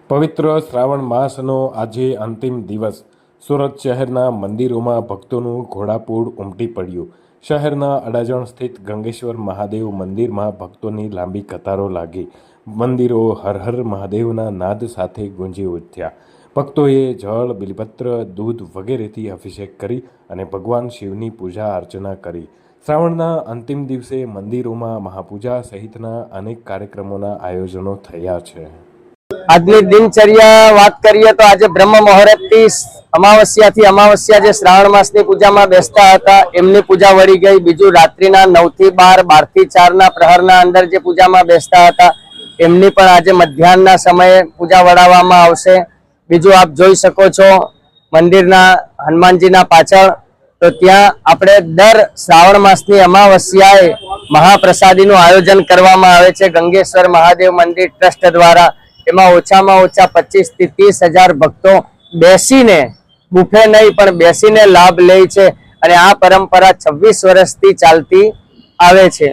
પવિત્ર શ્રાવણ માસનો આજે અંતિમ દિવસ સુરત શહેરના મંદિરોમાં ભક્તોનું ઘોડાપૂર ઉમટી પડ્યું। શહેરના અડાજણ સ્થિત ગંગેશ્વર મહાદેવ મંદિરમાં ભક્તોની લાંબી કતારો લાગી। મંદિરો હર હર મહાદેવના નાદ સાથે ગુંજી ઉઠ્યા। ભક્તોએ જળ, બિલીપત્ર, દૂધ વગેરેથી અભિષેક કરી અને ભગવાન શિવની પૂજા અર્ચના કરી। શ્રાવણના અંતિમ દિવસે મંદિરોમાં મહાપૂજા સહિતના અનેક કાર્યક્રમોના આયોજનો થયા છે। આજની દિનચર્યા વાત કરીએ તો આજે બ્રહ્મ મુહૂર્તથી અમાવસ્યાથી અમાવસ્યા જે શ્રાવણ માસની પૂજામાં બેસતા હતા એમની પૂજા વળી ગઈ। બીજું રાત્રિના 9 થી 12, 12 થી 4 ના પ્રહરના અંદર જે પૂજામાં બેસતા હતા એમની પણ આજે મધ્યાહનના સમયે પૂજા વડાવવામાં આવશે। બીજું આપ જોઈ શકો છો મંદિરના હનુમાનજીના પાછળ તો ત્યાં આપણે દર શ્રાવણ માસની અમાવસ્યાએ મહાપ્રસાદીનું આયોજન કરવામાં આવે છે ગંગેશ્વર મહાદેવ મંદિર ટ્રસ્ટ દ્વારા। એમાં ઓછામાં ઓછા 25 થી 30 હજાર ભક્તો બેસીને, બુફે નહીં પણ બેસીને લાભ લે છે અને આ પરંપરા 26 વર્ષથી ચાલતી આવે છે।